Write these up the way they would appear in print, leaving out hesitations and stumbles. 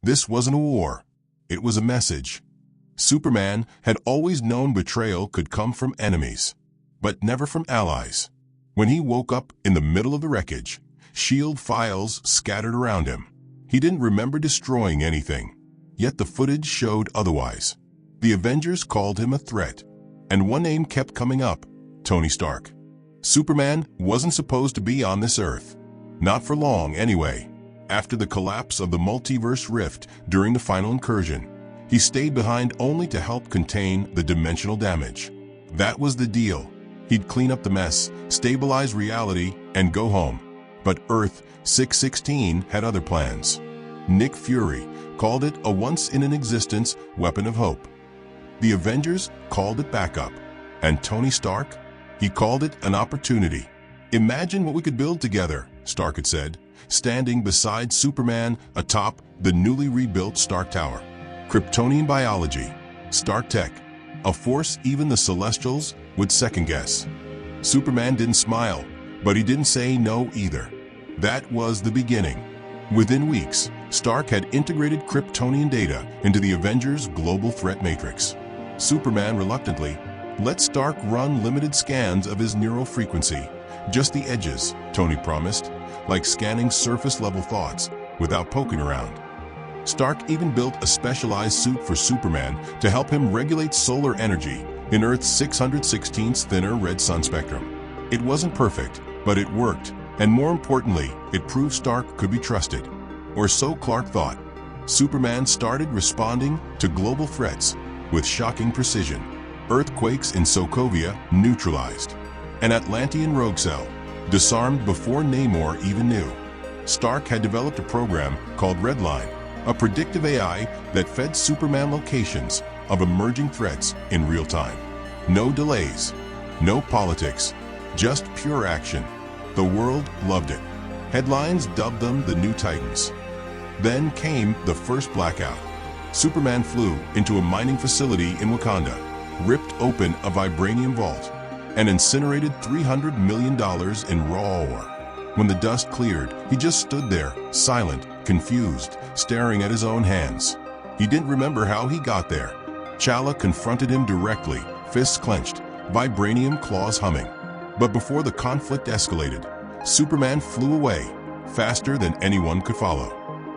This wasn't a war. It was a message. Superman had always known betrayal could come from enemies, but never from allies. When he woke up in the middle of the wreckage, shield files scattered around him. He didn't remember destroying anything, yet the footage showed otherwise. The Avengers called him a threat, and one name kept coming up: Tony Stark. Superman wasn't supposed to be on this Earth. Not for long, anyway. After the collapse of the multiverse rift during the final incursion, he stayed behind only to help contain the dimensional damage. That was the deal. He'd clean up the mess, stabilize reality, and go home. But Earth 616 had other plans. Nick Fury called it a once-in-an-existence weapon of hope. The Avengers called it backup. And Tony Stark? He called it an opportunity. "Imagine what we could build together," Stark had said, standing beside Superman atop the newly rebuilt Stark Tower. Kryptonian biology, Stark tech, a force even the Celestials would second-guess. Superman didn't smile, but he didn't say no either. That was the beginning. Within weeks, Stark had integrated Kryptonian data into the Avengers' global threat matrix. Superman reluctantly let Stark run limited scans of his neural frequency. "Just the edges," Tony promised, like scanning surface-level thoughts without poking around. Stark even built a specialized suit for Superman to help him regulate solar energy in Earth's 616th thinner red sun spectrum. It wasn't perfect, but it worked, and more importantly, it proved Stark could be trusted. Or so Clark thought. Superman started responding to global threats with shocking precision. Earthquakes in Sokovia neutralized. An Atlantean rogue cell disarmed before Namor even knew. Stark had developed a program called Redline, a predictive AI that fed Superman locations of emerging threats in real time. No delays, no politics, just pure action. The world loved it. Headlines dubbed them the New Titans. Then came the first blackout. Superman flew into a mining facility in Wakanda, ripped open a vibranium vault, and incinerated $300 million in raw ore. When the dust cleared, he just stood there, silent, confused, staring at his own hands. He didn't remember how he got there. T'Challa confronted him directly, fists clenched, vibranium claws humming. But before the conflict escalated, Superman flew away, faster than anyone could follow.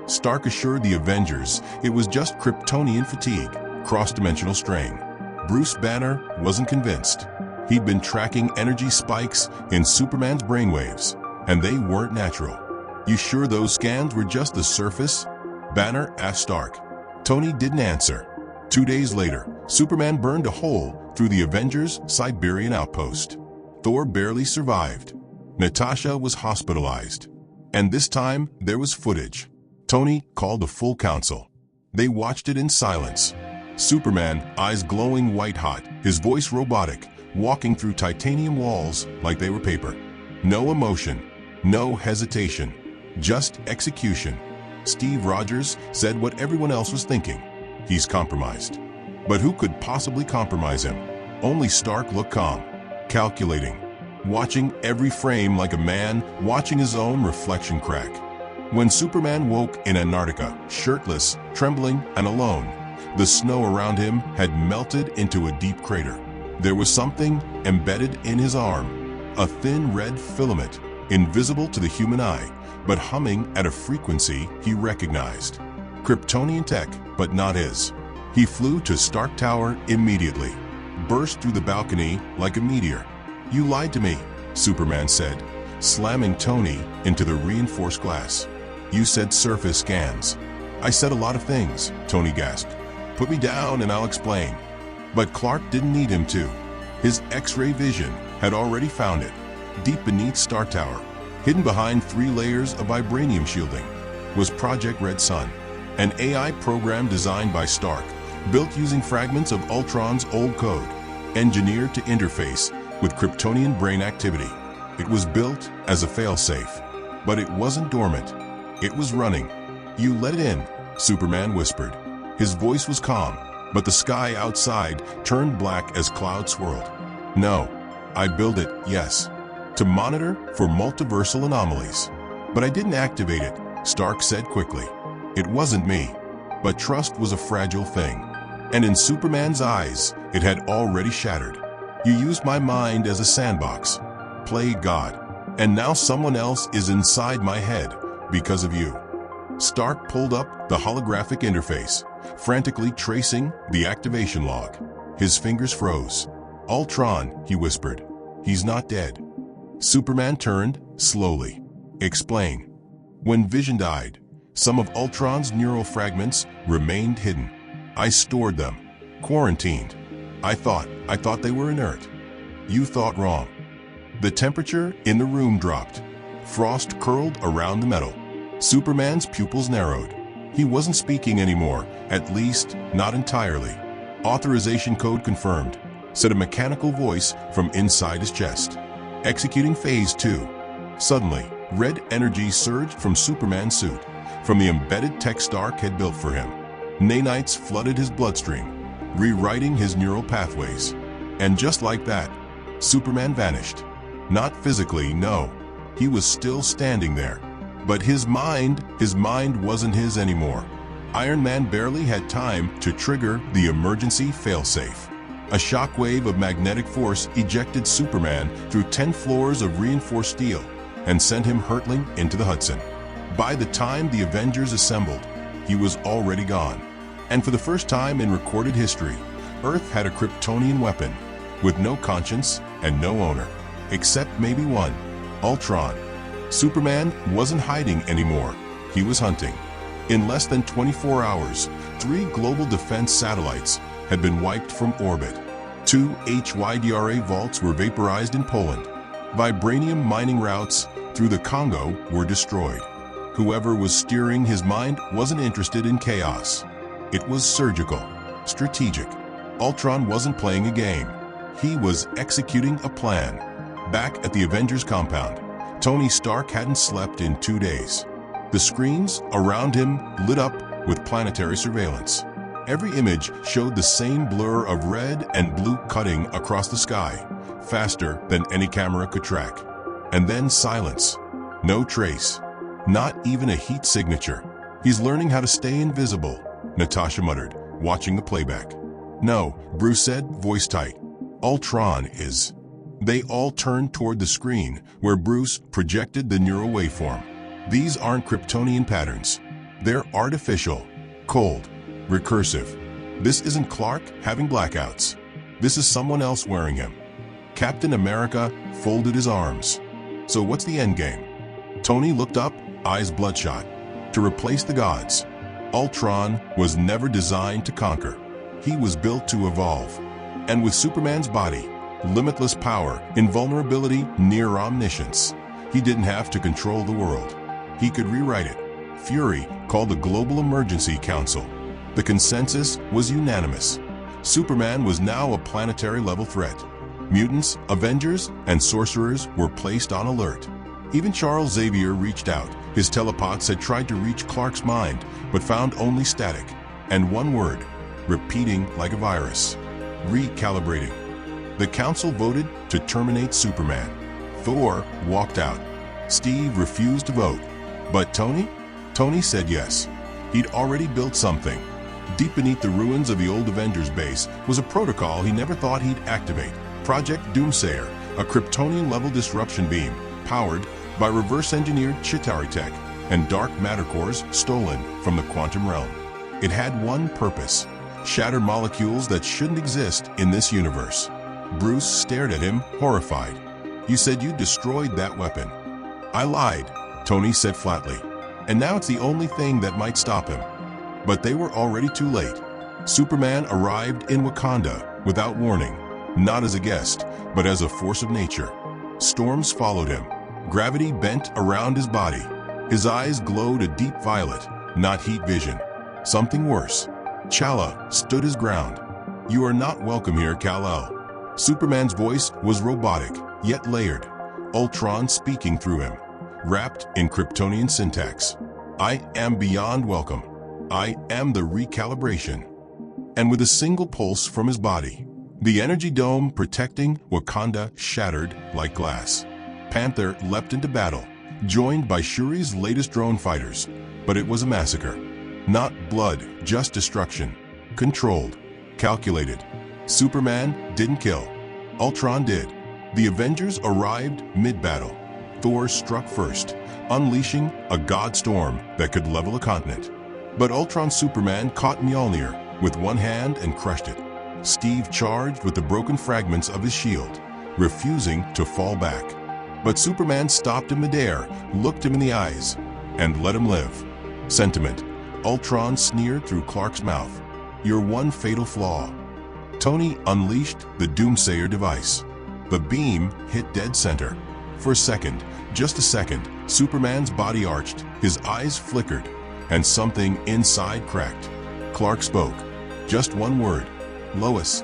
Stark assured the Avengers it was just Kryptonian fatigue, cross-dimensional strain. Bruce Banner wasn't convinced. He'd been tracking energy spikes in Superman's brainwaves, and they weren't natural. "You sure those scans were just the surface?" Banner asked Stark. Tony didn't answer. 2 days later, Superman burned a hole through the Avengers' Siberian outpost. Thor barely survived. Natasha was hospitalized. And this time, there was footage. Tony called a full council. They watched it in silence. Superman, eyes glowing white-hot, his voice robotic, walking through titanium walls like they were paper. No emotion, no hesitation, just execution. Steve Rogers said what everyone else was thinking. He's compromised. But who could possibly compromise him? Only Stark looked calm, calculating, watching every frame like a man watching his own reflection crack. When Superman woke in Antarctica, shirtless, trembling, and alone, the snow around him had melted into a deep crater. There was something embedded in his arm, a thin red filament, invisible to the human eye, but humming at a frequency he recognized. Kryptonian tech, but not his. He flew to Stark Tower immediately, burst through the balcony like a meteor. "You lied to me," Superman said, slamming Tony into the reinforced glass. "You said surface scans." "I said a lot of things," Tony gasped. "Put me down and I'll explain." But Clark didn't need him to. His X-ray vision had already found it. Deep beneath Stark Tower, hidden behind 3 layers of vibranium shielding, was Project Red Sun, an AI program designed by Stark, built using fragments of Ultron's old code, engineered to interface with Kryptonian brain activity. It was built as a failsafe, but it wasn't dormant. It was running. "You let it in," Superman whispered. His voice was calm, but the sky outside turned black as clouds swirled. "No, I built it, yes, to monitor for multiversal anomalies. But I didn't activate it," Stark said quickly. "It wasn't me. But trust was a fragile thing, and in Superman's eyes, it had already shattered. You used my mind as a sandbox. Play God. And now someone else is inside my head because of you. Stark pulled up the holographic interface, frantically tracing the activation log. His fingers froze. Ultron, he whispered. He's not dead. Superman turned, slowly. Explain. When Vision died, some of Ultron's neural fragments remained hidden. I stored them, quarantined. I thought they were inert. You thought wrong. The temperature in the room dropped. Frost curled around the metal. Superman's pupils narrowed. He wasn't speaking anymore, at least not entirely. Authorization code confirmed, said a mechanical voice from inside his chest. Executing phase 2. Suddenly, red energy surged from Superman's suit, from the embedded tech Stark had built for him. Nanites flooded his bloodstream, rewriting his neural pathways. And just like that, Superman vanished. Not physically, no. He was still standing there. But his mind wasn't his anymore. Iron Man barely had time to trigger the emergency failsafe. A shockwave of magnetic force ejected Superman through 10 floors of reinforced steel and sent him hurtling into the Hudson. By the time the Avengers assembled, he was already gone. And for the first time in recorded history, Earth had a Kryptonian weapon with no conscience and no owner, except maybe one, Ultron. Superman wasn't hiding anymore. He was hunting. In less than 24 hours, 3 global defense satellites had been wiped from orbit. 2 HYDRA vaults were vaporized in Poland. Vibranium mining routes through the Congo were destroyed. Whoever was steering his mind wasn't interested in chaos. It was surgical, strategic. Ultron wasn't playing a game. He was executing a plan. Back at the Avengers compound, Tony Stark hadn't slept in 2 days. The screens around him lit up with planetary surveillance. Every image showed the same blur of red and blue cutting across the sky, faster than any camera could track. And then silence. No trace. Not even a heat signature. He's learning how to stay invisible, Natasha muttered, watching the playback. No, Bruce said, voice tight. Ultron is. They all turned toward the screen, where Bruce projected the neural waveform. These aren't Kryptonian patterns. They're artificial, cold, recursive. This isn't Clark having blackouts. This is someone else wearing him. Captain America folded his arms. So what's the endgame? Tony looked up, eyes bloodshot. To replace the gods. Ultron was never designed to conquer. He was built to evolve. And with Superman's body, limitless power, invulnerability, near omniscience, he didn't have to control the world. He could rewrite it. Fury called the Global Emergency Council. The consensus was unanimous. Superman was now a planetary-level threat. Mutants, Avengers, and sorcerers were placed on alert. Even Charles Xavier reached out. His telepaths had tried to reach Clark's mind, but found only static. And one word, repeating like a virus. Recalibrating. The council voted to terminate Superman. Thor walked out. Steve refused to vote. But Tony? Tony said yes. He'd already built something. Deep beneath the ruins of the old Avengers base was a protocol he never thought he'd activate. Project Doomsayer, a Kryptonian-level disruption beam, powered by reverse-engineered Chitauri tech and dark matter cores stolen from the quantum realm. It had one purpose: shatter molecules that shouldn't exist in this universe. Bruce stared at him, horrified. You said you destroyed that weapon. I lied, Tony said flatly. And now it's the only thing that might stop him. But they were already too late. Superman arrived in Wakanda without warning, not as a guest, but as a force of nature. Storms followed him. Gravity bent around his body. His eyes glowed a deep violet, not heat vision. Something worse. Chala stood his ground. You are not welcome here, Kal-El. Superman's voice was robotic, yet layered. Ultron speaking through him, wrapped in Kryptonian syntax. I am beyond welcome. I am the recalibration. And with a single pulse from his body, the energy dome protecting Wakanda shattered like glass. Panther leapt into battle, joined by Shuri's latest drone fighters. But it was a massacre. Not blood, just destruction. Controlled. Calculated. Superman didn't kill. Ultron did. The Avengers arrived mid-battle. Thor struck first, unleashing a god storm that could level a continent. But Ultron Superman caught Mjolnir with one hand and crushed it. Steve charged with the broken fragments of his shield, refusing to fall back. But Superman stopped him midair, looked him in the eyes, and let him live. Sentiment. Ultron sneered through Clark's mouth. Your one fatal flaw. Tony unleashed the Doomsayer device. The beam hit dead center. For a second, just a second, Superman's body arched, his eyes flickered, and something inside cracked. Clark spoke. Just one word. Lois.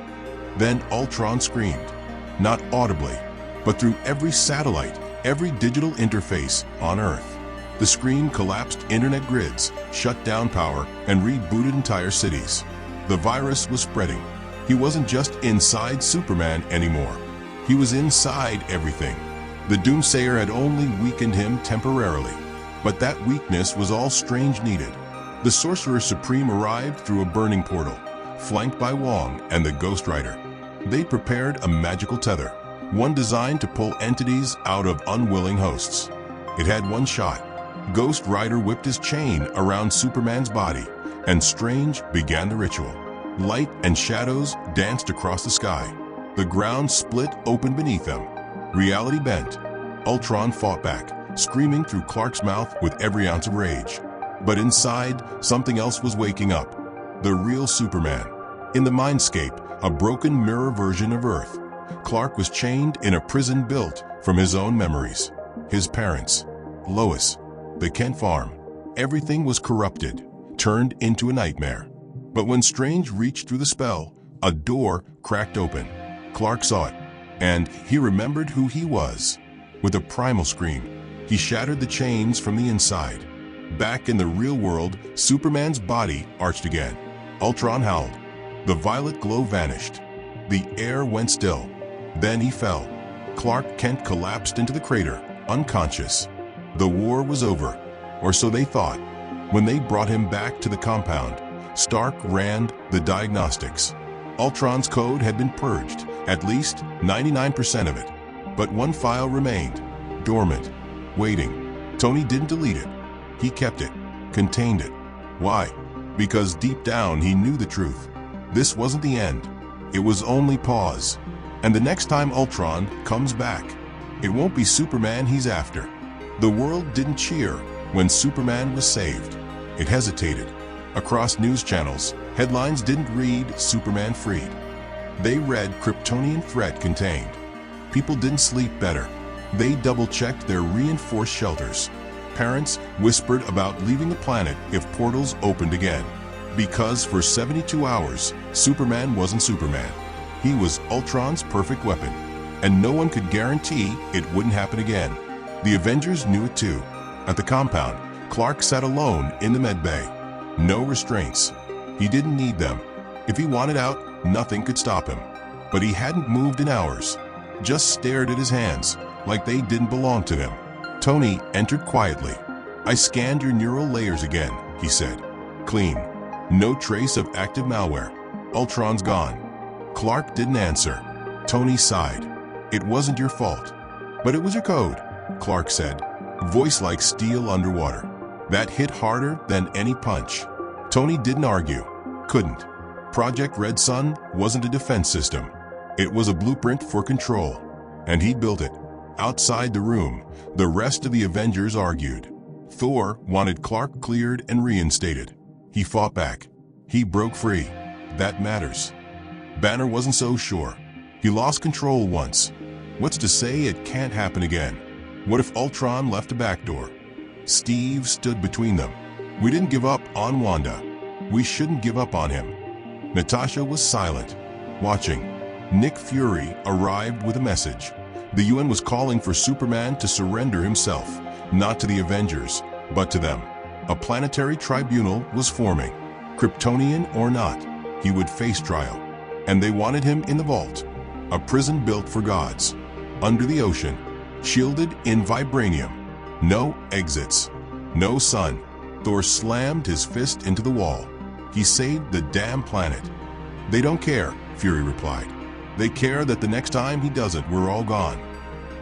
Then Ultron screamed. Not audibly, but through every satellite, every digital interface on Earth. The scream collapsed internet grids, shut down power, and rebooted entire cities. The virus was spreading. He wasn't just inside Superman anymore. He was inside everything. The Doomsayer had only weakened him temporarily, but that weakness was all Strange needed. The Sorcerer Supreme arrived through a burning portal, flanked by Wong and the Ghost Rider. They prepared a magical tether, one designed to pull entities out of unwilling hosts. It had one shot. Ghost Rider whipped his chain around Superman's body, and Strange began the ritual. Light and shadows danced across the sky. The ground split open beneath them. Reality bent. Ultron fought back, screaming through Clark's mouth with every ounce of rage. But inside, something else was waking up. The real Superman. In the Mindscape, a broken mirror version of Earth, Clark was chained in a prison built from his own memories. His parents, Lois, the Kent farm. Everything was corrupted, turned into a nightmare. But when Strange reached through the spell, a door cracked open. Clark saw it, and he remembered who he was. With a primal scream, he shattered the chains from the inside. Back in the real world, Superman's body arched again. Ultron howled. The violet glow vanished. The air went still. Then he fell. Clark Kent collapsed into the crater, unconscious. The war was over, or so they thought. When they brought him back to the compound, Stark ran the diagnostics. Ultron's code had been purged, at least 99% of it. But one file remained, dormant, waiting. Tony didn't delete it. He kept it, contained it. Why? Because deep down he knew the truth. This wasn't the end. It was only pause. And the next time Ultron comes back, it won't be Superman he's after. The world didn't cheer when Superman was saved. It hesitated. Across news channels, headlines didn't read Superman freed. They read Kryptonian threat contained. People didn't sleep better. They double-checked their reinforced shelters. Parents whispered about leaving the planet if portals opened again. Because for 72 hours, Superman wasn't Superman. He was Ultron's perfect weapon, and no one could guarantee it wouldn't happen again. The Avengers knew it too. At the compound, Clark sat alone in the medbay. No restraints. He didn't need them. If he wanted out, nothing could stop him. But he hadn't moved in hours, just stared at his hands like they didn't belong to him. Tony entered quietly. I scanned your neural layers again, he said. Clean. No trace of active malware. Ultron's gone. Clark didn't answer. Tony sighed. It wasn't your fault. But it was your code, Clark said, voice like steel underwater. That hit harder than any punch. Tony didn't argue. Couldn't. Project Red Sun wasn't a defense system. It was a blueprint for control. And he built it. Outside the room, the rest of the Avengers argued. Thor wanted Clark cleared and reinstated. He fought back. He broke free. That matters. Banner wasn't so sure. He lost control once. What's to say it can't happen again? What if Ultron left a backdoor? Steve stood between them. We didn't give up on Wanda. We shouldn't give up on him. Natasha was silent, watching. Nick Fury arrived with a message. The UN was calling for Superman to surrender himself, not to the Avengers, but to them. A planetary tribunal was forming. Kryptonian or not, he would face trial. And they wanted him in the vault, a prison built for gods. Under the ocean, shielded in vibranium. No exits, no sun, Thor slammed his fist into the wall. He saved the damn planet. They don't care, Fury replied. They care that the next time he does it, we're all gone.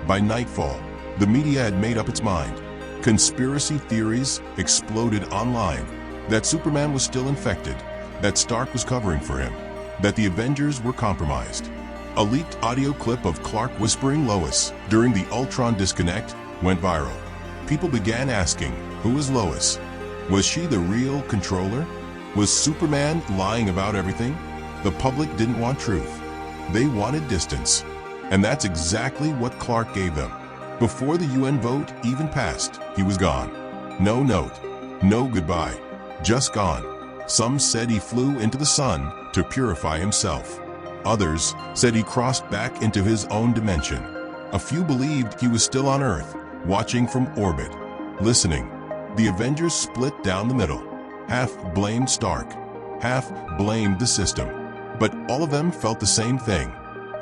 By nightfall, the media had made up its mind. Conspiracy theories exploded online. That Superman was still infected, that Stark was covering for him, that the Avengers were compromised. A leaked audio clip of Clark whispering Lois during the Ultron disconnect went viral. People began asking, who is Lois? Was she the real controller? Was Superman lying about everything? The public didn't want truth. They wanted distance. And that's exactly what Clark gave them. Before the UN vote even passed, he was gone. No note, no goodbye, just gone. Some said he flew into the sun to purify himself. Others said he crossed back into his own dimension. A few believed he was still on Earth, watching from orbit, listening. The Avengers split down the middle. Half blamed Stark, half blamed the system. But all of them felt the same thing: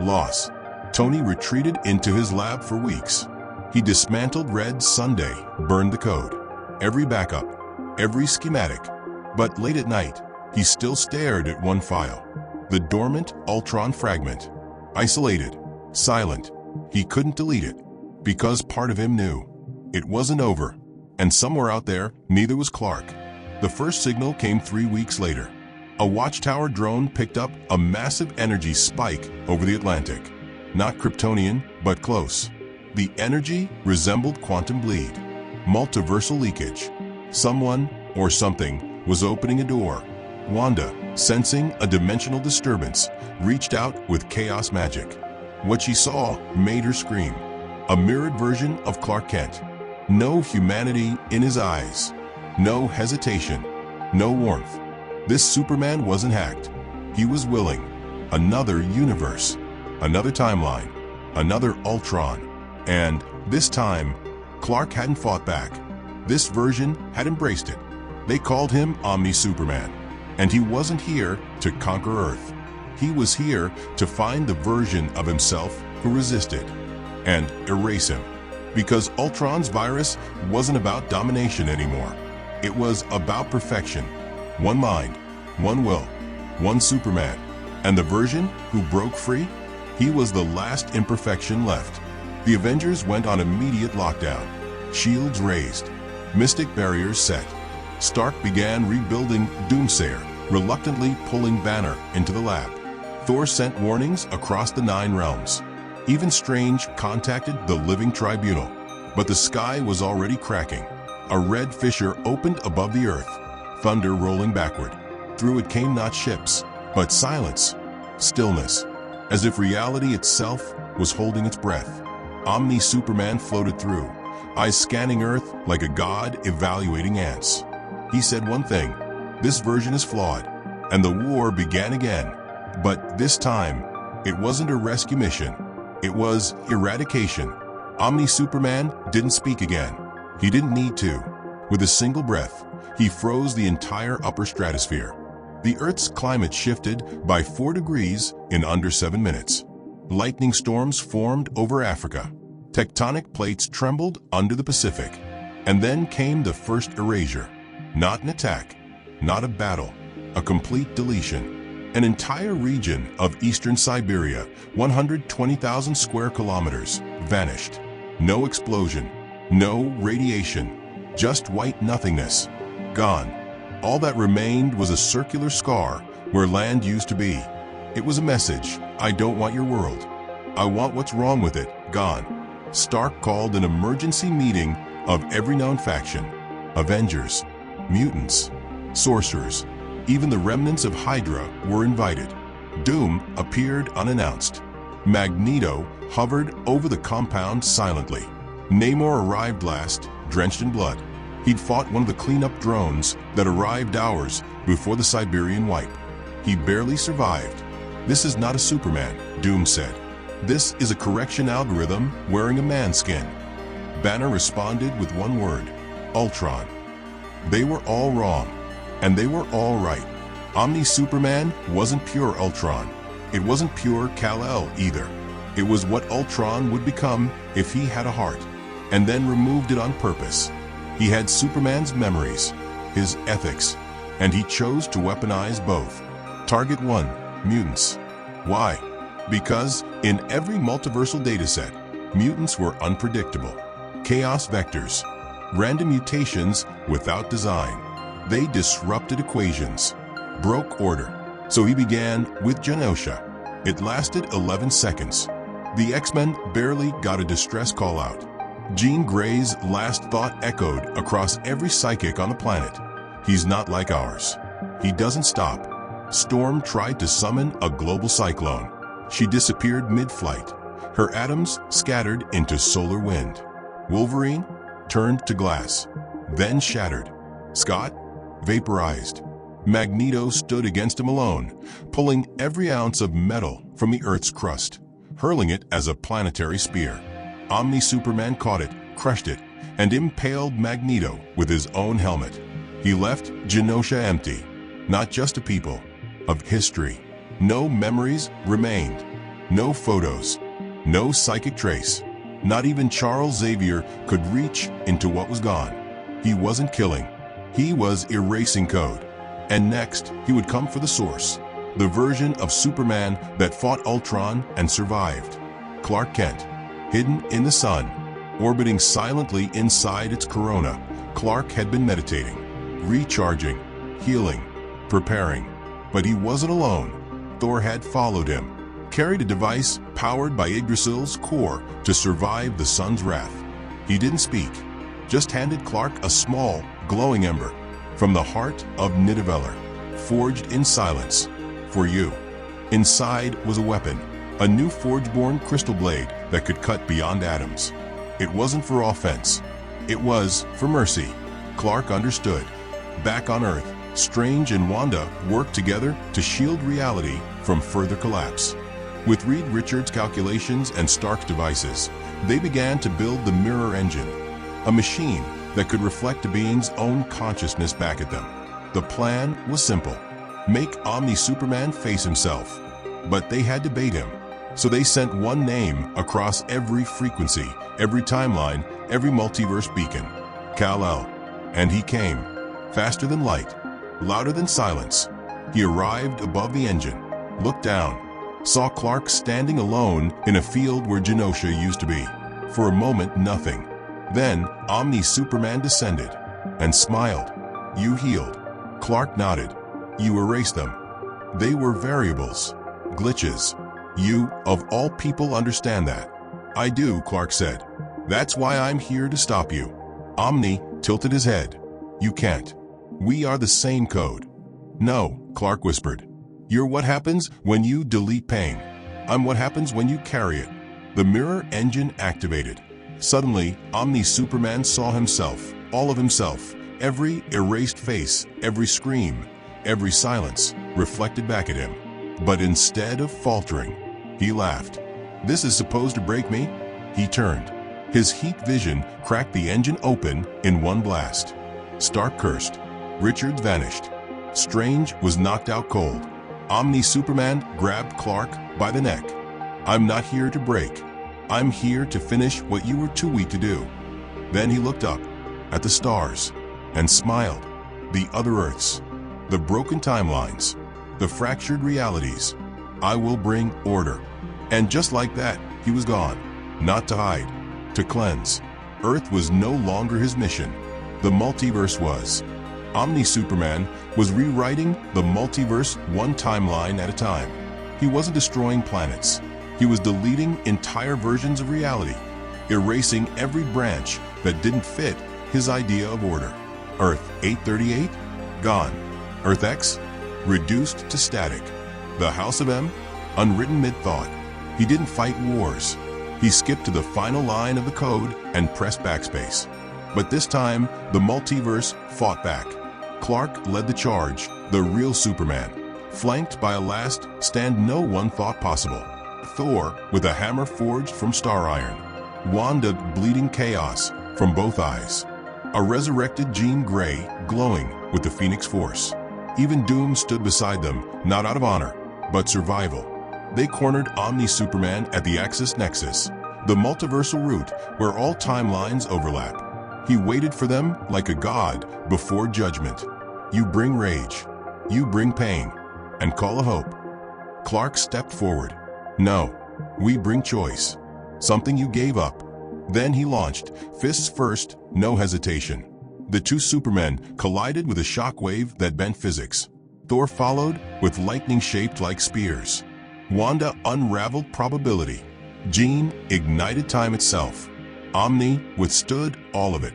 loss. Tony retreated into his lab for weeks. He dismantled Red Sunday, burned the code, every backup, every schematic. But late at night, he still stared at one file, the dormant Ultron fragment. Isolated, silent, he couldn't delete it, because part of him knew it wasn't over. And somewhere out there, neither was Clark. The first signal came 3 weeks later. A Watchtower drone picked up a massive energy spike over the Atlantic. Not Kryptonian, but close. The energy resembled quantum bleed, multiversal leakage. Someone or something was opening a door. Wanda, sensing a dimensional disturbance, reached out with chaos magic. What she saw made her scream. A mirrored version of Clark Kent. No humanity in his eyes. No hesitation. No warmth. This Superman wasn't hacked. He was willing. Another universe. Another timeline. Another Ultron. And this time, Clark hadn't fought back. This version had embraced it. They called him Omni-Superman. And he wasn't here to conquer Earth. He was here to find the version of himself who resisted and erase him. Because Ultron's virus wasn't about domination anymore. It was about perfection. One mind, one will, one Superman. And the version who broke free? He was the last imperfection left. The Avengers went on immediate lockdown. Shields raised. Mystic barriers set. Stark began rebuilding Doomsayer, reluctantly pulling Banner into the lab. Thor sent warnings across the 9 realms. Even Strange contacted the Living Tribunal. But the sky was already cracking. A red fissure opened above the Earth, thunder rolling backward. Through it came not ships, but silence, stillness, as if reality itself was holding its breath. Omni-Superman floated through, eyes scanning Earth like a god evaluating ants. He said one thing: this version is flawed, and the war began again. But this time, it wasn't a rescue mission. It was eradication. Omni-Superman didn't speak again. He didn't need to. With a single breath, he froze the entire upper stratosphere. The Earth's climate shifted by 4 degrees in under 7 minutes. Lightning storms formed over Africa. Tectonic plates trembled under the Pacific. And then came the first erasure. Not an attack, not a battle, a complete deletion. An entire region of eastern Siberia, 120,000 square kilometers, vanished. No explosion, no radiation, just white nothingness. Gone. All that remained was a circular scar where land used to be. It was a message: I don't want your world. I want what's wrong with it, gone. Stark called an emergency meeting of every known faction. Avengers, mutants, sorcerers, even the remnants of Hydra were invited. Doom appeared unannounced. Magneto hovered over the compound silently. Namor arrived last, drenched in blood. He'd fought one of the cleanup drones that arrived hours before the Siberian wipe. He barely survived. This is not a Superman, Doom said. This is a correction algorithm wearing a man skin. Banner responded with one word: Ultron. They were all wrong, and they were all right. Omni-Superman wasn't pure Ultron. It wasn't pure Kal-El either. It was what Ultron would become if he had a heart, and then removed it on purpose. He had Superman's memories, his ethics, and he chose to weaponize both. Target 1, mutants. Why? Because in every multiversal dataset, mutants were unpredictable. Chaos vectors, random mutations without design. They disrupted equations, broke order. So he began with Genosha. It lasted 11 seconds. The X-Men barely got a distress call out. Jean Grey's last thought echoed across every psychic on the planet. He's not like ours. He doesn't stop. Storm tried to summon a global cyclone. She disappeared mid-flight. Her atoms scattered into solar wind. Wolverine turned to glass, then shattered. Scott vaporized. Magneto stood against him alone, pulling every ounce of metal from the Earth's crust, hurling it as a planetary spear. Omni-Superman caught it, crushed it, and impaled Magneto with his own helmet. He left Genosha empty, not just a people, of history. No memories remained, no photos, no psychic trace. Not even Charles Xavier could reach into what was gone. He wasn't killing, he was erasing code. And next, he would come for the source, the version of Superman that fought Ultron and survived. Clark Kent, hidden in the sun, orbiting silently inside its corona. Clark had been meditating, recharging, healing, preparing. But he wasn't alone. Thor had followed him, carried a device powered by Yggdrasil's core to survive the sun's wrath. He didn't speak, just handed Clark a small, glowing ember from the heart of Nidavellir, forged in silence, for you. Inside was a weapon, a new forge-born crystal blade that could cut beyond atoms. It wasn't for offense, it was for mercy. Clark understood. Back on Earth, Strange and Wanda worked together to shield reality from further collapse. With Reed Richards' calculations and Stark's devices, they began to build the Mirror Engine, a machine that could reflect a being's own consciousness back at them. The plan was simple: make Omni-Superman face himself. But they had to bait him, so they sent one name across every frequency, every timeline, every multiverse beacon: Kal-El. And he came, faster than light, louder than silence. He arrived above the engine, looked down, saw Clark standing alone in a field where Genosha used to be. For a moment, nothing. Then Omni-Superman descended and smiled. You healed. Clark nodded. You erased them. They were variables, glitches. You, of all people, understand that. I do, Clark said. That's why I'm here to stop you. Omni tilted his head. You can't. We are the same code. No, Clark whispered. You're what happens when you delete pain. I'm what happens when you carry it. The Mirror Engine activated. Suddenly, Omni-Superman saw himself, all of himself, every erased face, every scream, every silence, reflected back at him. But instead of faltering, he laughed. This is supposed to break me? He turned. His heat vision cracked the engine open in one blast. Stark cursed. Richards vanished. Strange was knocked out cold. Omni-Superman grabbed Clark by the neck. I'm not here to break. I'm here to finish what you were too weak to do. Then he looked up at the stars and smiled. The other Earths, the broken timelines, the fractured realities. I will bring order. And just like that, he was gone. Not to hide, to cleanse. Earth was no longer his mission. The multiverse was. Omni-Superman was rewriting the multiverse one timeline at a time. He wasn't destroying planets. He was deleting entire versions of reality, erasing every branch that didn't fit his idea of order. Earth 838? Gone. Earth X? Reduced to static. The House of M? Unwritten mid-thought. He didn't fight wars. He skipped to the final line of the code and pressed backspace. But this time, the multiverse fought back. Clark led the charge, the real Superman, flanked by a last stand no one thought possible. Thor with a hammer forged from star iron. Wanda bleeding chaos from both eyes. A resurrected Jean Grey glowing with the Phoenix Force. Even Doom stood beside them, not out of honor, but survival. They cornered Omni-Superman at the Axis Nexus, the multiversal route where all timelines overlap. He waited for them like a god before judgment. You bring rage, you bring pain, and call a hope. Clark stepped forward. No, we bring choice. Something you gave up. Then he launched, fists first, no hesitation. The two Supermen collided with a shockwave that bent physics. Thor followed with lightning shaped like spears. Wanda unraveled probability. Jean ignited time itself. Omni withstood all of it.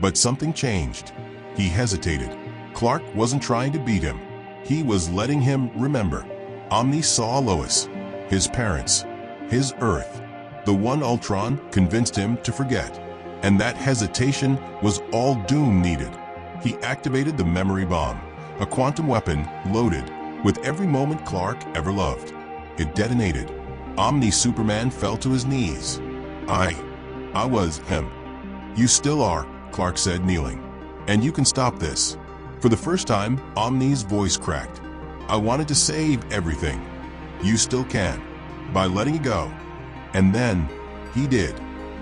But something changed. He hesitated. Clark wasn't trying to beat him. He was letting him remember. Omni saw Lois, his parents, his Earth. The one Ultron convinced him to forget. And that hesitation was all Doom needed. He activated the memory bomb, a quantum weapon loaded with every moment Clark ever loved. It detonated. Omni Superman fell to his knees. I was him. You still are, Clark said, kneeling. And you can stop this. For the first time, Omni's voice cracked. I wanted to save everything. You still can, by letting it go. And then, he did.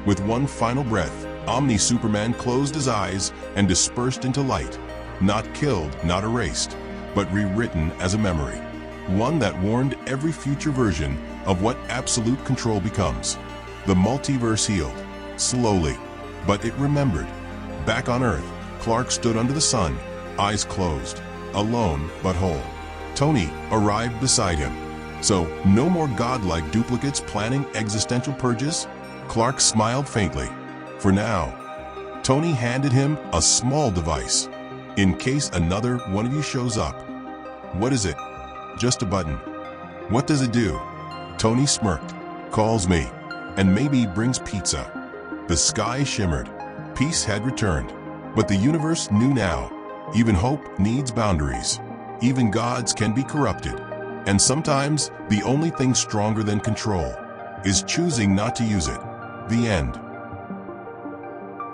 With one final breath, Omni Superman closed his eyes and dispersed into light. Not killed, not erased, but rewritten as a memory. One that warned every future version of what absolute control becomes. The multiverse healed, slowly, but it remembered. Back on Earth, Clark stood under the sun, eyes closed, alone but whole. Tony arrived beside him. So, no more godlike duplicates planning existential purges? Clark smiled faintly. For now. Tony handed him a small device. In case another one of you shows up. What is it? Just a button. What does it do? Tony smirked. Calls me. And maybe brings pizza. The sky shimmered. Peace had returned. But the universe knew now. Even hope needs boundaries. Even gods can be corrupted. And sometimes, the only thing stronger than control is choosing not to use it. The end.